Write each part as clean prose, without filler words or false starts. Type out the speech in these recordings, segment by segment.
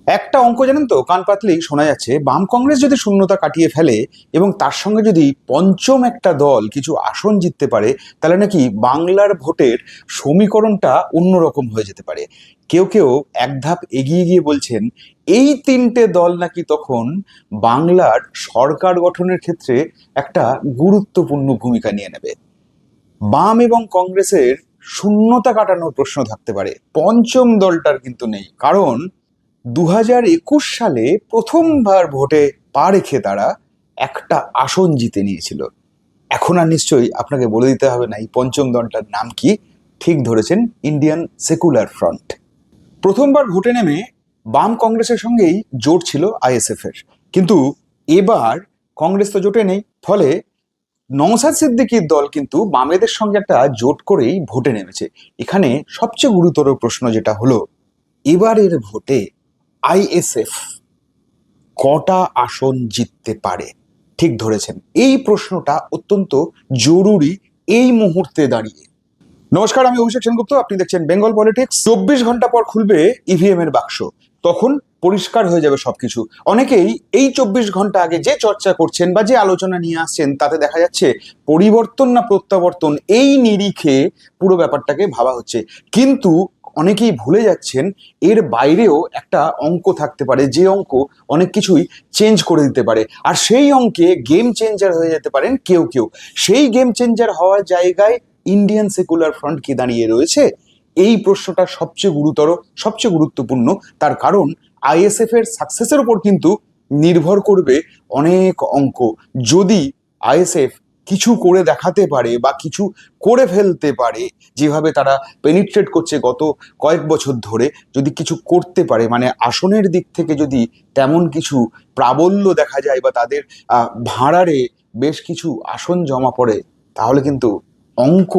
একটা অঙ্ক জানেন তো, কান পাতলেই শোনা যাচ্ছে বাম কংগ্রেস যদি শূন্যতা কাটিয়ে ফেলে এবং তার সঙ্গে যদি পঞ্চম একটা দল কিছু আসন জিততে পারে, তাহলে নাকি বাংলার ভোটের সমীকরণটা অন্যরকম হয়ে যেতে পারে। কেউ কেউ এক ধাপ এগিয়ে গিয়ে বলছেন এই তিনটে দল নাকি তখন বাংলার সরকার গঠনের ক্ষেত্রে একটা গুরুত্বপূর্ণ ভূমিকা নিয়ে নেবে। বাম এবং কংগ্রেসের শূন্যতা কাটানোর প্রশ্ন থাকতে পারে, পঞ্চম দলটার কিন্তু নেই। কারণ 2021 সালে প্রথমবার ভোটে পা রেখে তারা একটা আসন জিতে নিয়েছিল। এখন আর নিশ্চয়ই আপনাকে বলে দিতে হবে না এই পঞ্চম দলটার নাম কি। ঠিক ধরেছেন, ইন্ডিয়ান সেকুলার ফ্রন্ট। প্রথমবার ভোটে নেমে বাম কংগ্রেসের সঙ্গেই জোট ছিল আইএসএফ এর, কিন্তু এবার কংগ্রেস তো জোটে নেই। ফলে নওশাদ সিদ্দিকীর দল কিন্তু বামেদের সঙ্গে একটা জোট করেই ভোটে নেমেছে। এখানে সবচেয়ে গুরুতর প্রশ্ন যেটা হলো, এবারের ভোটে আইএসএফ কটা আসন জিততে পারে? ঠিক ধরেছেন, এই প্রশ্নটা অত্যন্ত জরুরি এই মুহূর্তে দাঁড়িয়ে। নমস্কার, আমি অভিষেক সেনগুপ্ত, আপনি দেখছেন বেঙ্গল পলিটিক্স। 24 ঘন্টা পর খুলবে ইভিএম এর বাক্স, তখন পরিষ্কার হয়ে যাবে সবকিছু। অনেকেই এই 24 ঘন্টা আগে যে চর্চা করছেন বা যে আলোচনা নিয়ে আসছেন, তাতে দেখা যাচ্ছে পরিবর্তন না প্রত্যাবর্তন, এই নিরিখে পুরো ব্যাপারটাকে ভাবা হচ্ছে। কিন্তু অনেকেই ভুলে যাচ্ছেন এর বাইরেও একটা অঙ্ক থাকতে পারে, যে অঙ্ক অনেক কিছুই চেঞ্জ করে দিতে পারে। আর সেই অঙ্কে গেম চেঞ্জার হয়ে যেতে পারেন কেউ কেউ। সেই গেম চেঞ্জার হওয়ার জায়গায় ইন্ডিয়ান সেকুলার ফ্রন্ট কি দাঁড়িয়ে রয়েছে? এই প্রশ্নটা সবচেয়ে গুরুতর, সবচেয়ে গুরুত্বপূর্ণ। তার কারণ আইএসএফ এর সাকসেসের উপর কিন্তু নির্ভর করবে অনেক অঙ্ক। যদি আইএসএফ কিছু করে দেখাতে পারে বা কিছু করে ফেলতে পারে, যেভাবে তারা পেনিট্রেট করছে গত কয়েক বছর ধরে, যদি কিছু করতে পারে, মানে আসনের দিক থেকে যদি তেমন কিছু প্রাবল্য দেখা যায় বা তাদের ভাঁড়ারে বেশ কিছু আসন জমা পড়ে, তাহলে কিন্তু অঙ্ক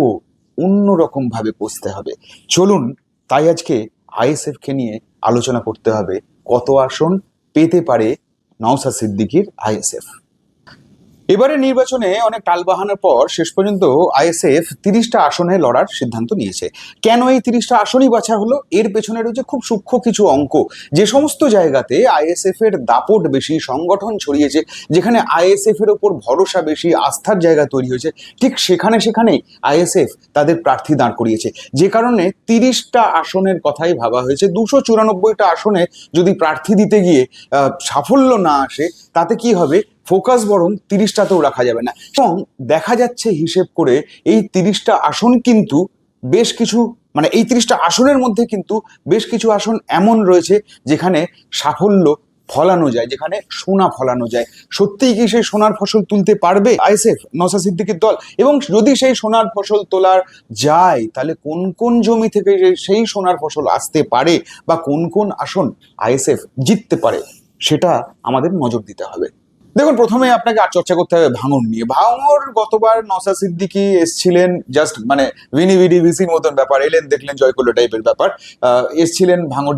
অন্যরকম ভাবে কষতে হবে। চলুন তাই আজকে আইএসএফ কে নিয়ে আলোচনা করতে হবে, কত আসন পেতে পারে নওশাদ সিদ্দিকীর আইএসএফ। এবারে নির্বাচনে অনেক টালবাহানার পর শেষ পর্যন্ত আইএসএফ 30টা আসনে লড়ার সিদ্ধান্ত নিয়েছে। কেন এই 30টা আসনই বাছা হলো? এর পেছনে রয়েছে খুব সূক্ষ্ম কিছু অঙ্ক। যে সমস্ত জায়গাতে আইএসএফ এর দাপট বেশি, সংগঠন ছড়িয়েছে, যেখানে আইএসএফ এর ওপর ভরসা বেশি, আস্থার জায়গা তৈরি হয়েছে, ঠিক সেখানে সেখানেই আইএসএফ তাদের প্রার্থী দাঁড় করিয়েছে। যে কারণে 30টা আসনের কথাই ভাবা হয়েছে। 294টা আসনে যদি প্রার্থী দিতে গিয়ে সাফল্য না আসে, তাতে কি হবে? ফোকাস বরং 30টাতেও রাখা যাবে না। এবং দেখা যাচ্ছে হিসেব করে এই 30টা আসন কিন্তু বেশ কিছু, মানে এই 30টা আসনের মধ্যে কিন্তু বেশ কিছু আসন এমন রয়েছে যেখানে সাফল্য ফলানো যায়, যেখানে সোনা ফলানো যায়। সত্যিই কি সেই সোনার ফসল তুলতে পারবে আইএসএফ, নওশাদ সিদ্দিকীর দল? এবং যদি সেই সোনার ফসল তোলার যায়, তাহলে কোন কোন জমি থেকে সেই সোনার ফসল আসতে পারে বা কোন কোন আসন আইএসএফ জিততে পারে, সেটা আমাদের নজর দিতে হবে। দেখুন, প্রথমে আপনাকে আর চর্চা করতে হবে ভাঙড় নিয়ে। ভাঙড় গতবার নওশাদ সিদ্দিকী এসছিলেন, জাস্ট মানে ভিনি ভিডি ভিসির মতন ব্যাপার, এলেন দেখলেন জয় করলো টাইপের ব্যাপার। এসছিলেন, ভাঙড়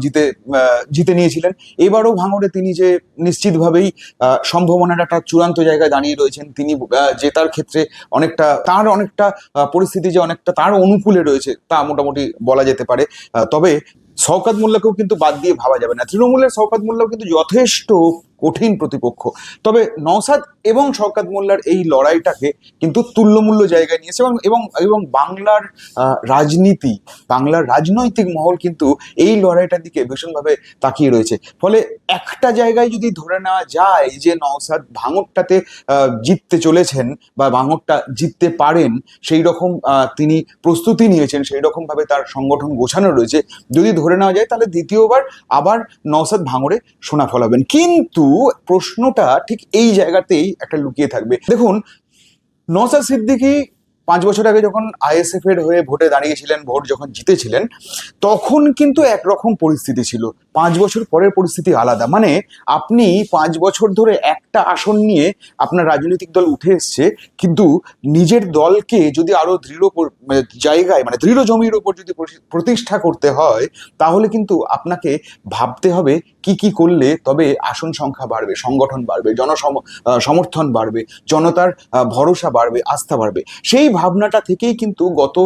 জিতে নিয়েছিলেন। এবারও ভাঙড়ে তিনি যে নিশ্চিতভাবেই সম্ভাবনার একটা চূড়ান্ত জায়গায় দাঁড়িয়ে রয়েছেন। তিনি জেতার ক্ষেত্রে অনেকটা পরিস্থিতি যে অনেকটা তার অনুকূলে রয়েছে, তা মোটামুটি বলা যেতে পারে। তবে শওকত মোল্লাকেও কিন্তু বাদ দিয়ে ভাবা যাবে না। তৃণমূলের শওকত মোল্লাও কিন্তু যথেষ্ট কঠিন প্রতিপক্ষ। তবে নওশাদ এবং শওকত মোল্লার এই লড়াইটাকে কিন্তু তুল্যমূল্য জায়গায় নিয়েছে, এবং এবং এবং বাংলার রাজনীতি, বাংলার রাজনৈতিক মহল কিন্তু এই লড়াইটার দিকে ভীষণভাবে তাকিয়ে রয়েছে। ফলে একটা জায়গায় যদি ধরে নেওয়া যায় যে নওশাদ ভাঙড়টাতে জিততে চলেছেন বা ভাঙড়টা জিততে পারেন, সেই রকম তিনি প্রস্তুতি নিয়েছেন, সেই রকম ভাবে তার সংগঠন গোছানো রয়েছে, যদি ধরে নেওয়া যায়, তাহলে দ্বিতীয়বার আবার নওশাদ ভাঙড়ে সোনা ফলাবেন। কিন্তু প্রশ্নটা ঠিক এই জায়গাতেই একটা লুকিয়ে থাকবে। দেখুন, নওশাদ সিদ্দিকী 5 বছর আগে যখন আইএসএফ এর হয়ে ভোটে দাঁড়িয়েছিলেন, ভোট যখন জিতেছিলেন, তখন কিন্তু একরকম পরিস্থিতি ছিল। 5 বছর পরের পরিস্থিতি আলাদা। মানে আপনি 5 বছর ধরে একটা আসন নিয়ে আপনার রাজনৈতিক দল উঠে এসছে, কিন্তু নিজের দলকে যদি আরো জায়গায়, মানে দৃঢ় জমির উপর যদি প্রতিষ্ঠা করতে হয়, তাহলে কিন্তু আপনাকে ভাবতে হবে কি কি করলে তবে আসন সংখ্যা বাড়বে, সংগঠন বাড়বে, সমর্থন বাড়বে, জনতার ভরসা বাড়বে, আস্থা বাড়বে। সেই ভাবনাটা থেকেই কিন্তু গত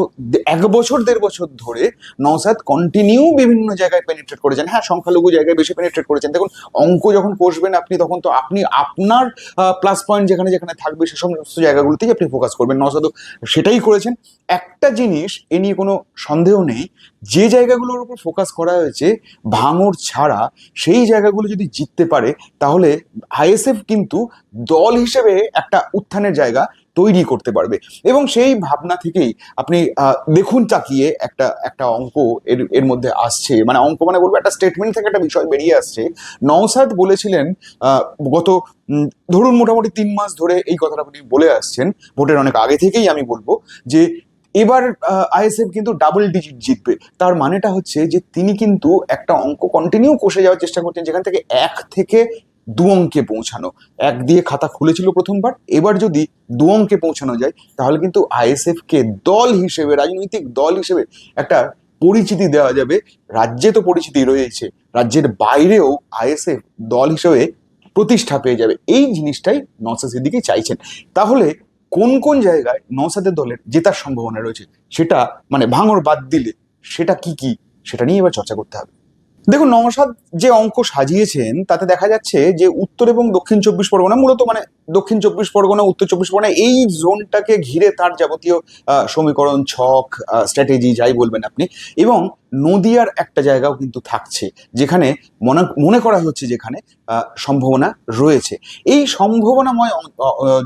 1 বছর 1.5 বছর ধরে নওশাদ কন্টিনিউ বিভিন্ন জায়গায় পেনিট্রেট করেছেন। হ্যাঁ, সংখ্যালঘু জায়গায় বেশি পেনিট্রেট করেছেন। দেখুন, অঙ্ক যখন কষবেন আপনি, তখন তো আপনি আপনার প্লাস পয়েন্ট যেখানে যেখানে থাকবে সে সমস্ত জায়গাগুলোতেই আপনি ফোকাস করবেন। নওশাদও সেটাই করেছেন। একটা জিনিস এ নিয়ে কোনো সন্দেহ নেই, যে জায়গাগুলোর উপর ফোকাস করা হয়েছে ভাঙড় ছাড়া, সেই জায়গাগুলো যদি জিততে পারে তাহলে আইএসএফ কিন্তু দল হিসেবে একটা উত্থানের জায়গা তৈরি করতে পারবে। এবং সেই ভাবনা থেকেই আপনি দেখুন তাকিয়ে একটা একটা অঙ্ক এর এর মধ্যে আসছে, মানে অঙ্ক মানে বলবো একটা স্টেটমেন্ট থেকে একটা বিষয় বেরিয়ে আসছে। নওশাদ বলেছিলেন গত ধরুন মোটামুটি 3 মাস ধরে এই কথাটা আপনি বলে আসছেন, ভোটের অনেক আগে থেকেই আমি বলবো যে এবার আইএসএফ কিন্তু ডাবল ডিজিট জিতবে। তার মানেটা হচ্ছে যে তিনি কিন্তু একটা অঙ্ক কন্টিনিউ কষে যাওয়ার চেষ্টা করছেন, যেখান থেকে 1 থেকে 2 অঙ্কে পৌঁছানো। 1 দিয়ে খাতা খুলেছিল প্রথমবার, এবার যদি 2 অঙ্কে পৌঁছানো যায় তাহলে কিন্তু আইএসএফ কে দল হিসেবে, রাজনৈতিক দল হিসেবে একটা পরিচিতি দেওয়া যাবে। রাজ্যে তো পরিচিতি রয়েছে, রাজ্যের বাইরেও আইএসএফ দল হিসেবে প্রতিষ্ঠা পেয়ে যাবে। এই জিনিসটাই নওশাদ সিদ্দিকী চাইছেন। তাহলে কোন কোন জায়গায় নওশাদের দলের জেতার সম্ভাবনা রয়েছে, সেটা মানে ভাঙড় বাদ দিলে সেটা কি কি, সেটা নিয়ে এবার চর্চা করতে হবে। দেখুন, নওশাদ যে অঙ্ক সাজিয়েছেন তাতে দেখা যাচ্ছে যে উত্তর এবং দক্ষিণ 24 পরগনা, মূলত মানে দক্ষিণ 24 পরগনা, উত্তর 24 পরগনা, এই জোনটাকে ঘিরে তার যাবতীয় সমীকরণ, ছক, স্ট্র্যাটেজি যাই বলবেন আপনি, এবং নদিয়ার একটা জায়গাও কিন্তু থাকছে যেখানে মনে করা হচ্ছে যেখানে সম্ভাবনা রয়েছে। এই সম্ভাবনাময়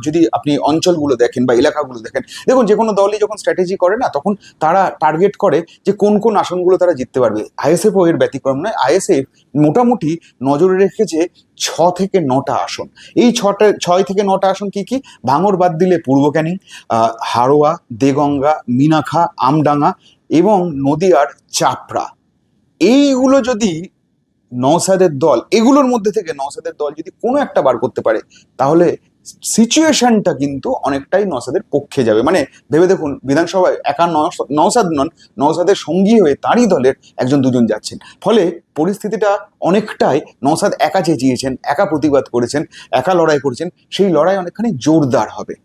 যদি আপনি অঞ্চলগুলো দেখেন বা এলাকাগুলো দেখেন, দেখুন যে কোনো দলই যখন স্ট্র্যাটেজি করে না, তখন তারা টার্গেট করে যে কোন কোন আসনগুলো তারা জিততে পারবে। আইএসএফও এর ব্যতিক্রম নয়। আইএসএফ মোটামুটি নজরে রেখেছে 6 থেকে 9টা আসন। এই 6 থেকে 9টা আসন কি কি? ভাঙড় বাদ দিলে পূর্ব ক্যানিং, হাড়োয়া, দেগঙ্গা, মিনাখা, আমডাঙ্গা এবং নদিয়ার চাপড়া। এইগুলো যদি নওশাদের দল, এগুলোর মধ্যে থেকে নওশাদের দল যদি কোনো একটা বার করতে পারে, তাহলে সিচুয়েশনটা কিন্তু অনেকটাই নওশাদের পক্ষে যাবে। মানে ভেবে দেখুন, বিধানসভায় একা নওশাদ নন, নওশাদের সঙ্গী হয়ে তারই দলের 1-2 জন যাচ্ছেন। ফলে পরিস্থিতিটা অনেকটাই, নওশাদ একা চেঁচিয়েছেন, একা প্রতিবাদ করেছেন, একা লড়াই করেছেন, সেই লড়াই অনেকখানি জোরদার হবে।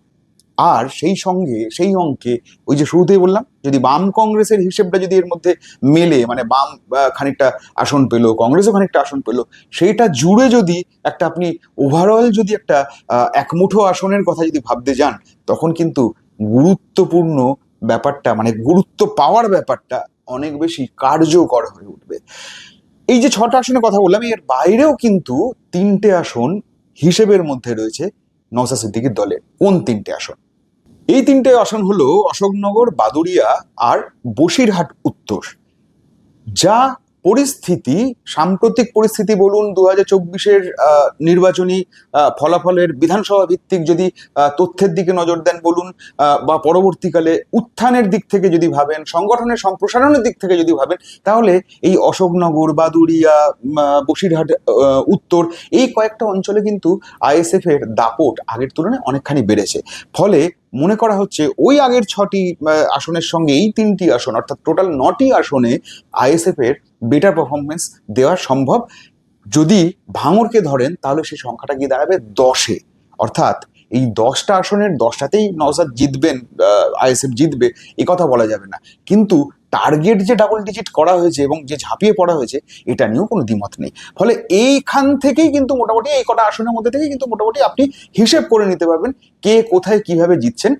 আর সেই সঙ্গে সেই অঙ্কে, ওই যে শুরুতেই বললাম, যদি বাম কংগ্রেসের হিসেবটা যদি এর মধ্যে মেলে, মানে বাম খানিকটা আসন পেলো, কংগ্রেসও খানিকটা আসন পেলো, সেইটা জুড়ে যদি একটা আপনি ওভারঅল যদি একটা একমুঠো আসনের কথা যদি ভাবতে যান, তখন কিন্তু গুরুত্বপূর্ণ ব্যাপারটা, মানে গুরুত্ব পাওয়ার ব্যাপারটা অনেক বেশি কার্যকর হয়ে উঠবে। এই যে 6টা আসনের কথা বললাম, এর বাইরেও কিন্তু 3টে আসন হিসেবের মধ্যে রয়েছে নওশাদ সিদ্দিকীর দলের। কোন 3টে আসন? এই 3টে আসন হলো অশোকনগর, বাদুড়িয়া আর বসিরহাট উত্তর। যা পরিস্থিতি, সাম্প্রতিক পরিস্থিতি বলুন, 2024-এর নির্বাচনী ফলাফলের বিধানসভা ভিত্তিক যদি তথ্যের দিকে নজর দেন বলুন, বা পরবর্তীকালে উত্থানের দিক থেকে যদি ভাবেন, সংগঠনের সম্প্রসারণের দিক থেকে যদি ভাবেন, তাহলে এই অশোকনগর, বাদুড়িয়া, বসিরহাট উত্তর, এই কয়েকটা অঞ্চলে কিন্তু আইএসএফ এর দাপট আগের তুলনায় অনেকখানি বেড়েছে। ফলে মনে করা হচ্ছে ওই আগের 6টি আসনের সঙ্গে এই 3টি আসন, অর্থাৎ টোটাল 9টি আসনে আইএসএফ এর বেটার পারফরমেন্স দেওয়া সম্ভব। যদি ভাঙড়কে ধরেন তাহলে সেই সংখ্যাটা গিয়ে দাঁড়াবে 10-এ। অর্থাৎ এই 10টা আসনের 10টাতেই নওশাদ জিতবেন, আইএসএফ জিতবে, এ কথা বলা যাবে না। কিন্তু টার্গেট যে ডাবল ডিজিট করা হয়েছে এবং যে ঝাঁপিয়ে পড়া হয়েছে, এটা নিয়েও কোনো দ্বিমত নেই। ফলে এইখান থেকেই কিন্তু মোটামুটি, এই কটা আসনের মধ্যে থেকেই কিন্তু মোটামুটি আপনি হিসেব করে নিতে পারবেন কে কোথায় কিভাবে জিতছেন,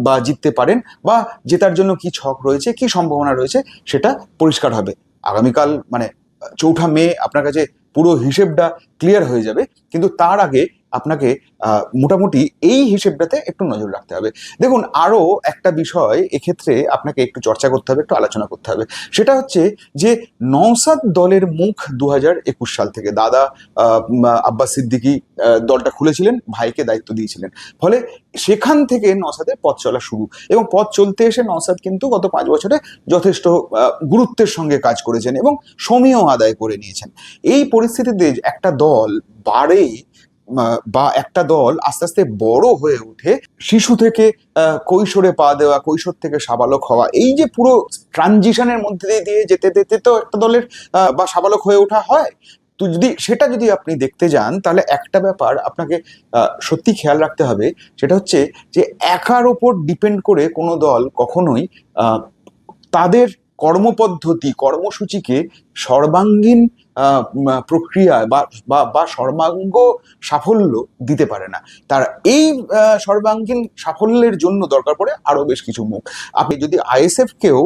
বা জিততে পারেন, বা জেতার জন্য কি ছক রয়েছে, কি সম্ভাবনা রয়েছে, সেটা পরিষ্কার হবে। আগামীকাল মানে 4ঠা মে আপনার কাছে পুরো হিসেবটা ক্লিয়ার হয়ে যাবে। কিন্তু তার আগে আপনাকে মোটামুটি এই হিসেবটাতে একটু নজর রাখতে হবে। দেখুন, আরো একটা বিষয় এক্ষেত্রে আপনাকে একটু চর্চা করতে হবে, একটু আলোচনা করতে হবে। সেটা হচ্ছে যে নওশাদ দলের মুখ 2021 সাল থেকে দাদা আব্বাস সিদ্দিকী দলটা খুলেছিলেন, ভাইকে দায়িত্ব দিয়েছিলেন। ফলে সেখান থেকে নওশাদের পথ চলা শুরু, এবং পথ চলতে এসে নওশাদ কিন্তু গত 5 বছরে যথেষ্ট গুরুত্বের সঙ্গে কাজ করেছেন এবং সমীহ আদায় করে নিয়েছেন। এই পরিস্থিতিতে একটা দল বাড়ে, বা একটা দল আস্তে আস্তে বড় হয়ে ওঠে, শিশু থেকে কৈশোরে পা দেওয়া, কৈশোর থেকে সাবালক হওয়া, এই যে পুরো ট্রানজিশনের মধ্যে দিয়ে যেতে যেতে তো একটা দলের বা সাবালক হয়ে ওঠা হয়। তো সেটা যদি আপনি দেখতে যান, তাহলে একটা ব্যাপার আপনাকে সত্যি খেয়াল রাখতে হবে। সেটা হচ্ছে যে একার ওপর ডিপেন্ড করে কোনো দল কখনোই তাদের কর্মপদ্ধতি কর্মসূচিকে সর্বাঙ্গীন প্রক্রিয়া বা বা বা সর্বাঙ্গ সাফল্য দিতে পারে না। তার এই সর্বাঙ্গীন সাফল্যের জন্য দরকার পড়ে আরো বেশ কিছু মুখ। আপনি যদি আইএসএফ কেও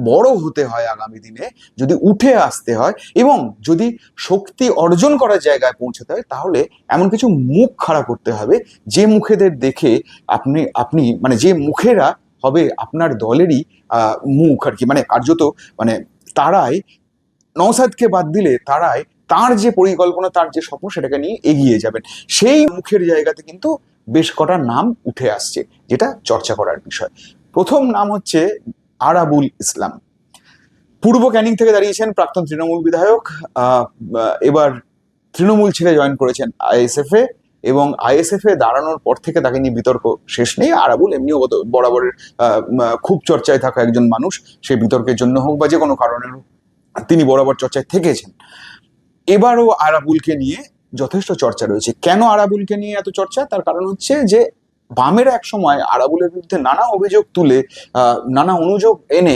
বড় হতে হয় আগামী দিনে, যদি উঠে আসতে হয় এবং যদি শক্তি অর্জন করার জায়গায় পৌঁছতে হয়, তাহলে এমন কিছু মুখ খাড়া করতে হবে যে মুখেদের দেখে আপনি আপনি মানে যে মুখেরা হবে আপনার দলেরই মুখ আর কি, মানে কার্যত মানে তারাই নওশাদকে বাদ দিলে তারাই তার যে পরিকল্পনা তার যে স্বপ্ন সেটাকে নিয়ে এগিয়ে যাবেন। সেই মুখের জায়গাতে কিন্তু বেশ কটা নাম উঠে আসছে যেটা চর্চা করার বিষয়। প্রথম নাম হচ্ছে আরাবুল ইসলাম। পূর্ব ক্যানিং থেকে দাঁড়িয়েছেন, প্রাক্তন তৃণমূল বিধায়ক। এবার তৃণমূল ছেড়ে জয়েন করেছেন আইএসএফ এ, এবং আইএসএফ এ দাঁড়ানোর পর থেকে তাকে নিয়ে বিতর্ক শেষ নেই। আরাবুল এমনিও বরাবরের খুব চর্চায় থাকা একজন মানুষ, সে বিতর্কের জন্য হোক বা যে কোনো কারণের হোক তিনি বরাবর চর্চায় থেকেছেন। এবারও আরাবুলকে নিয়ে যথেষ্ট চর্চা রয়েছে। কেন আরাবুলকে নিয়ে এত চর্চা? তার কারণ হচ্ছে যে বামেরা এক সময় আরাবুলের বিরুদ্ধে নানা অভিযোগ তুলে নানা অনুযোগ এনে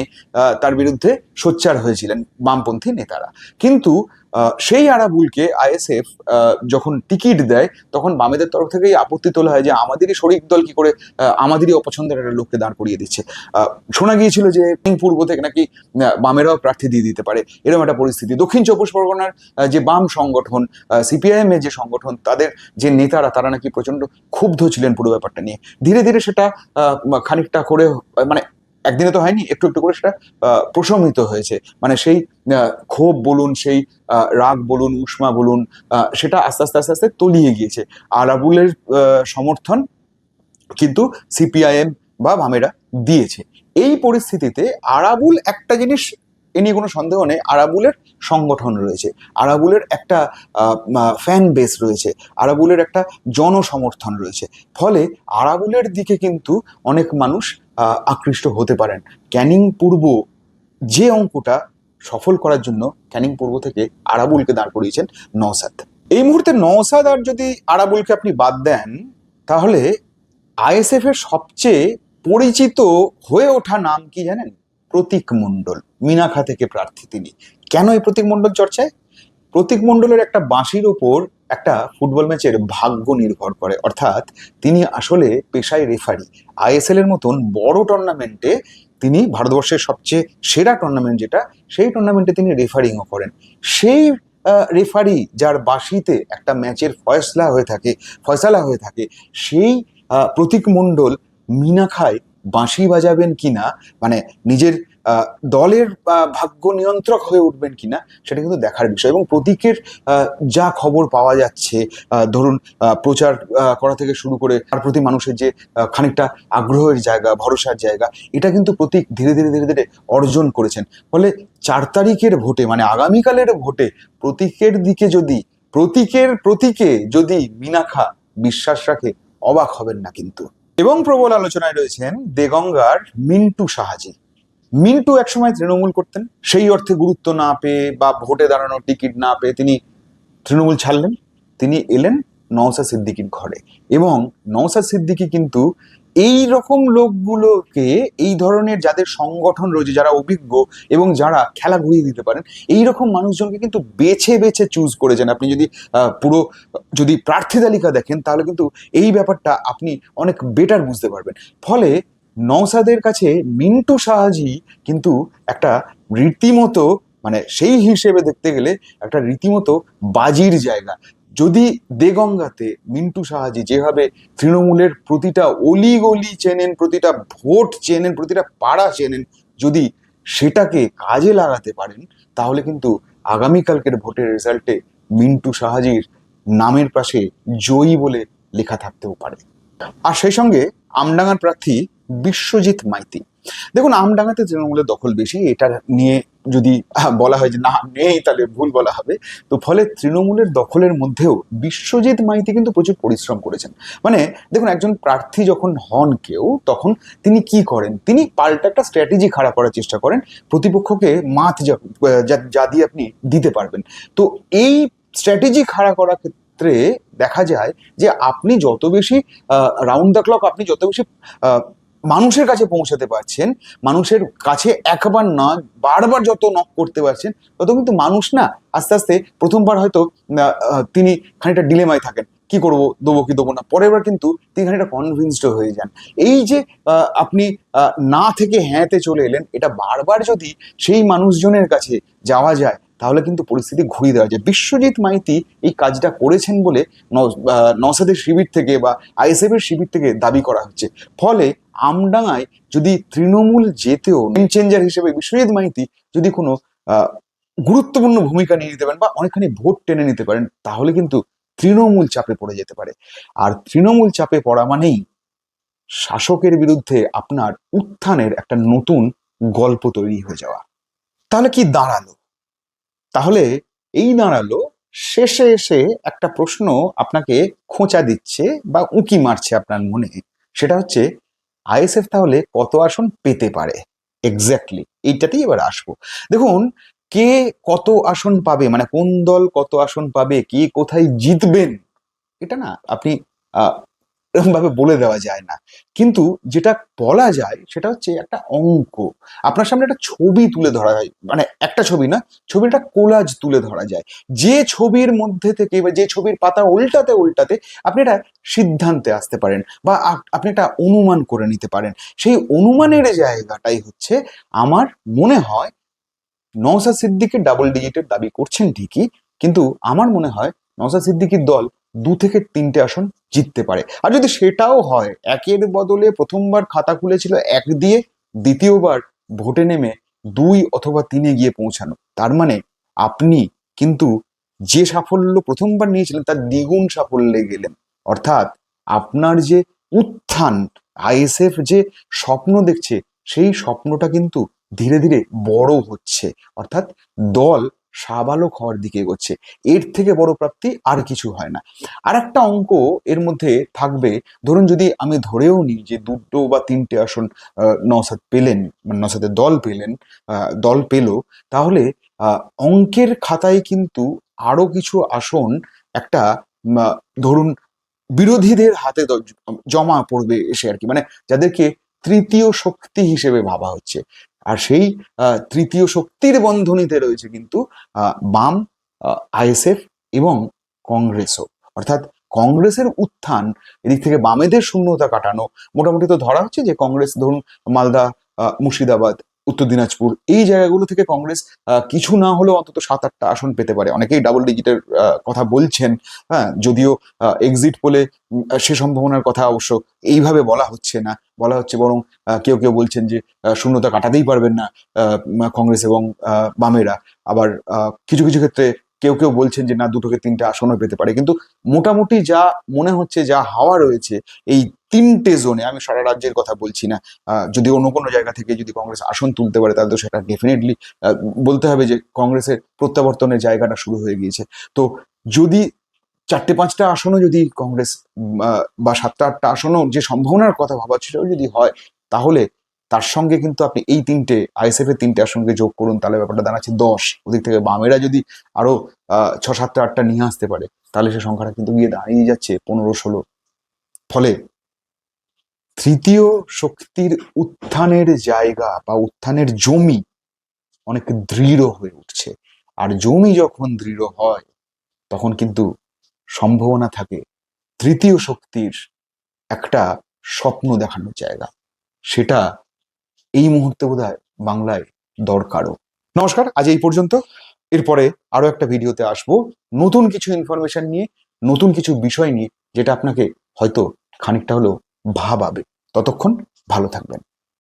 তার বিরুদ্ধে সোচ্চার হয়েছিলেন বামপন্থী নেতারা। কিন্তু সেই আরাবুলকে আইএসএফ যখন টিকিট দেয় তখন বামেদের তরফ থেকেই আপত্তি তোলা হয় যে আমাদেরই শরিক দল কি করে আমাদেরই অপছন্দের একটা লোককে দাঁড় করিয়ে দিচ্ছে। শোনা গিয়েছিল যে পূর্ব থেকে নাকি বামেরাও প্রার্থী দিয়ে দিতে পারে, এরকম একটা পরিস্থিতি। দক্ষিণ চব্বিশ পরগনার যে বাম সংগঠন সিপিআইএম এর যে সংগঠন, তাদের যে নেতারা তারা নাকি প্রচন্ড ক্ষুব্ধ ছিলেন পুরো ব্যাপারটা নিয়ে। ধীরে ধীরে সেটা খানিকটা করে মানে একদিনে তো হয়নি, একটু একটু করে সেটা প্রশমিত হয়েছে। মানে সেই ক্ষোভ বলুন, সেই রাগ বলুন, উষ্মা বলুন, সেটা আস্তে আস্তে আস্তে আস্তে তলিয়ে গিয়েছে। আরাবুলের সমর্থন কিন্তু সিপিআইএম বা বামেরা দিয়েছে। এই পরিস্থিতিতে আরাবুল একটা জিনিস, এ নিয়ে কোনো সন্দেহ নেই, আরাবুলের সংগঠন রয়েছে, আরাবুলের একটা ফ্যান বেস রয়েছে, আরাবুলের একটা জনসমর্থন রয়েছে। ফলে আরাবুলের দিকে কিন্তু অনেক মানুষ আকৃষ্ট হতে পারেন। ক্যানিং পূর্ব যে অঙ্কটা সফল করার জন্য ক্যানিং পূর্ব থেকে আরাবুলকে দাঁড় করিয়েছেন নওশাদ। এই মুহূর্তে নওশাদ আর যদি আরাবুলকে আপনি বাদ দেন, তাহলে আইএসএফ এর সবচেয়ে পরিচিত হয়ে ওঠা নাম কি জানেন? প্রতীক মণ্ডল। মিনাখা থেকে প্রার্থী তিনি। কেন এই প্রতীক মণ্ডল চর্চায়? প্রতীক মণ্ডলের একটা বাঁশির ওপর একটা ফুটবল ম্যাচের ভাগ্য নির্ভর করে, অর্থাৎ তিনি আসলে পেশায় রেফারি। আইএসএল এর মতন বড় টুর্নামেন্টে তিনি, ভারতবর্ষের সবচেয়ে সেরা টুর্নামেন্ট যেটা, সেই টুর্নামেন্টে তিনি রেফারিংও করেন। সেই রেফারি যার বাঁশিতে একটা ম্যাচের ফয়সালা হয়ে থাকে, সেই প্রতীক মণ্ডল মিনাখায় বাঁশি বাজাবেন কিনা, মানে নিজের দলের ভাগ্য নিয়ন্ত্রক হয়ে উঠবেন কিনা, সেটা কিন্তু দেখার বিষয়। এবং প্রতীকের যা খবর পাওয়া যাচ্ছে, ধরুন প্রচার করা থেকে শুরু করে তার প্রতি মানুষের যে খানিকটা আগ্রহের জায়গা, ভরসার জায়গা, এটা কিন্তু প্রতীক ধীরে ধীরে ধীরে ধীরে অর্জন করেছেন। ফলে 4 তারিখের ভোটে, মানে আগামীকালের ভোটে প্রতীকে যদি মিনাখা বিশ্বাস রাখে, অবাক হবেন না কিন্তু। এবং প্রবল আলোচনায় রয়েছেন দেগঙ্গার মিন্টু সাহাজি। মিন্টু একসময় তৃণমূল করতেন, সেই অর্থে গুরুত্ব না পেয়ে বা ভোটে দাঁড়ানোর টিকিট না পেয়ে তিনি তৃণমূল ছাড়লেন। তিনি এলেন নওশাদ সিদ্দিকীর ঘরে, এবং নওশাদ সিদ্দিকী কিন্তু এই রকম লোকগুলোকে, এই ধরনের যাদের সংগঠন রয়েছে, যারা অভিজ্ঞ এবং যারা খেলা ঘুরিয়ে দিতে পারেন, এই রকম মানুষজনকে কিন্তু বেছে বেছে চুজ করেছেন। আপনি যদি পুরো যদি প্রার্থী তালিকা দেখেন, তাহলে কিন্তু এই ব্যাপারটা আপনি অনেক বেটার বুঝতে পারবেন। ফলে নওশাদের কাছে মিন্টু সাহাজি কিন্তু একটা রীতিমতো, মানে সেই হিসেবে দেখতে গেলে একটা রীতিমতো বাজির জায়গা। যদি দেগঙ্গাতে মিন্টু সাহাজি যেভাবে তৃণমূলের প্রতিটা অলিগলি চেনেন, প্রতিটা ভোট চেনেন, প্রতিটা পাড়া চেনেন, যদি সেটাকে কাজে লাগাতে পারেন, তাহলে কিন্তু আগামীকালকের ভোটের রেজাল্টে মিন্টু সাহাজির নামের পাশে জয়ী বলে লেখা থাকতেও পারে। আর সেই সঙ্গে আমডাঙ্গার প্রার্থী বিশ্বজিৎ মাইতি। দেখুন, আমডাঙ্গাতে তৃণমূলের দখল বেশি, এটা নিয়ে যদি বলা হয় যে না নেই, তাহলে ভুল বলা হবে। তো ফলে তৃণমূলের দখলের মধ্যেও বিশ্বজিৎ মাইতি কিন্তু প্রচুর পরিশ্রম করেছেন। মানে দেখুন, একজন প্রার্থী যখন হন কেউ, তখন তিনি কি করেন? তিনি পাল্টা একটা স্ট্র্যাটেজি খাড়া করার চেষ্টা করেন, প্রতিপক্ষকে মাত যা দিয়ে আপনি দিতে পারবেন। তো এই স্ট্র্যাটেজি খাড়া করার ক্ষেত্রে দেখা যায় যে আপনি যত বেশি রাউন্ড দ্য ক্লক, আপনি যত বেশি মানুষের কাছে পৌঁছাতে পারছেন, মানুষের কাছে একবার না বারবার যত নক করতে পারছেন, তত কিন্তু মানুষ না আস্তে আস্তে প্রথমবার হয়তো তিনি খানিকটা ডিলেমায় থাকেন, কি করব, দেবো কি দেবো না, পরের বার কিন্তু তিনি খানিকটা কনভিন্সড হয়ে যান। এই যে আপনি না থেকে হ্যাঁতে চলে এলেন, এটা বারবার যদি সেই মানুষজনের কাছে যাওয়া যায়, তাহলে কিন্তু পরিস্থিতি ঘুরিয়ে দেওয়া যায়। বিশ্বজিৎ মাইতি এই কাজটা করেছেন বলে নওশাদের শিবির থেকে বা আইএসএফ এর শিবির থেকে দাবি করা হচ্ছে। ফলে আমডাঙ্গায় যদি তৃণমূল যেতেও গেম চেঞ্জার হিসেবে বিশ্বজিৎ মাইতি যদি কোনো গুরুত্বপূর্ণ ভূমিকা নিয়ে নিতে পারেন বা অনেকখানি ভোট টেনে নিতে পারেন, তাহলে কিন্তু তৃণমূল চাপে পড়ে যেতে পারে। আর তৃণমূল চাপে পড়া মানেই শাসকের বিরুদ্ধে আপনার উত্থানের একটা নতুন গল্প তৈরি হয়ে যাওয়া। তাহলে কি দাঁড়ালো? তাহলে এই দাঁড়ালো, শেষে এসে একটা প্রশ্ন আপনাকে খোঁচা দিচ্ছে বা উঁকি মারছে আপনার মনে, সেটা হচ্ছে আইএসএফ তাহলে কত আসন পেতে পারে। এক্স্যাক্টলি এইটাতেই এবার আসবো। দেখুন, কে কত আসন পাবে, মানে কোন দল কত আসন পাবে, কে কোথায় জিতবেন, এটা না আপনি এরকম ভাবে বলে দেওয়া যায় না। কিন্তু যেটা বলা যায় সেটা হচ্ছে একটা অঙ্ক। আপনার সামনে একটা ছবি তুলে ধরা হয়, মানে একটা ছবি না, ছবির একটা কোলাজ তুলে ধরা যায়। যে ছবির মধ্যে থেকে বা যে ছবির পাতা উল্টাতে উল্টাতে আপনি একটা সিদ্ধান্তে আসতে পারেন বা আপনি একটা অনুমান করে নিতে পারেন। সেই অনুমানের জায়গাটাই হচ্ছে আমার মনে হয় নওশাদ সিদ্দিকী ডাবল ডিজিটের দাবি করছেন ঠিকই, কিন্তু আমার মনে হয় নওশাদ সিদ্দিকীর দল 2 থেকে 3টে আসন জিততে পারে। আর যদি সেটাও হয়, একের বদলে প্রথমবার খাতা খুলেছিল 1 দিয়ে, দ্বিতীয়বার ভোটে নেমে 2 অথবা 3-এ গিয়ে পৌঁছানো, তার মানে আপনি কিন্তু যে সাফল্য প্রথমবার নিয়েছিলেন তার দ্বিগুণ সাফল্যে গেলেন। অর্থাৎ আপনার যে উত্থান, আইএসএফ যে স্বপ্ন দেখছে, সেই স্বপ্নটা কিন্তু ধীরে ধীরে বড় হচ্ছে, অর্থাৎ দল সাবালক হওয়ার দিকে এগোচ্ছে। এর থেকে বড় প্রাপ্তি আর কিছু হয় না। আর একটা অঙ্ক এর মধ্যে থাকবে, ধরুন যদি আমি ধরেও নিই যে 2টো বা 3টে আসন নওশাদ পেলেন, মানে নওশাদের দল পেল, তাহলে অঙ্কের খাতায় কিন্তু আরো কিছু আসন একটা ধরুন বিরোধীদের হাতে জমা পড়বে এসে আর কি, মানে যাদেরকে তৃতীয় শক্তি হিসেবে ভাবা হচ্ছে। আর সেই তৃতীয় শক্তির বন্ধনীতে রয়েছে কিন্তু বাম, আইএসএফ এবং কংগ্রেসও। অর্থাৎ কংগ্রেসের উত্থান, এদিক থেকে বামেদের শূন্যতা কাটানো, মোটামুটি তো ধরা হচ্ছে যে কংগ্রেস ধরুন মালদা, মুর্শিদাবাদ, উত্তর দিনাজপুর এই জায়গাগুলো থেকে কংগ্রেস কিছু না হলেও অন্তত 7-8টা আসন পেতে পারে। অনেকেই ডাবল ডিজিটের কথা বলছেন, হ্যাঁ, যদিও এক্সিট পোলে সে সম্ভাবনার কথা অবশ্য এইভাবে বলা হচ্ছে না, বলা হচ্ছে বরং কেউ কেউ বলছেন যে শূন্যতা কাটাতেই পারবেন না কংগ্রেস এবং বামেরা। আবার কিছু কিছু ক্ষেত্রে কেউ কেউ বলছেন যে না, 2 থেকে 3টে আসনও পেতে পারে। কিন্তু মোটামুটি যা মনে হচ্ছে, যা হাওয়া রয়েছে এই 3টে জোনে, আমি সারা রাজ্যের কথা বলছি না, যদি অন্য কোনো জায়গা থেকে যদি কংগ্রেস আসন তুলতে পারে তাহলে তো সেটা ডেফিনেটলি বলতে হবে যে কংগ্রেসের প্রত্যাবর্তনের জায়গাটা শুরু হয়ে গিয়েছে। তো যদি 4-5টা আসনও যদি কংগ্রেস বা 7-8টা আসনও যে সম্ভাবনার কথা ভাবা ছিল যদি হয়, তাহলে তার সঙ্গে কিন্তু আপনি এই 3টে আইএসএফ এর 3টে আসনকে যোগ করুন, তাহলে ব্যাপারটা দাঁড়াচ্ছে 10। ওদিক থেকে বামেরা যদি আরো 6-7টা-8টা নিয়ে আসতে পারে, তাহলে সে সংখ্যাটা কিন্তু গিয়ে দাঁড়িয়ে যাচ্ছে 15-16। ফলে তৃতীয় শক্তির উত্থানের জায়গা বা উত্থানের জমি অনেক দৃঢ় হয়ে উঠছে। আর জমি যখন দৃঢ় হয়, তখন কিন্তু সম্ভাবনা থাকে তৃতীয় শক্তির একটা স্বপ্ন দেখানোর জায়গা। সেটা এই মুহূর্তে বোধহয় বাংলায় দরকারও। নমস্কার, আজ এই পর্যন্ত। এরপরে আরো একটা ভিডিওতে আসবো নতুন কিছু ইনফরমেশন নিয়ে, নতুন কিছু বিষয় নিয়ে, যেটা আপনাকে হয়তো খানিকটা হলেও ভাবাবে। ততক্ষণ ভালো থাকবেন।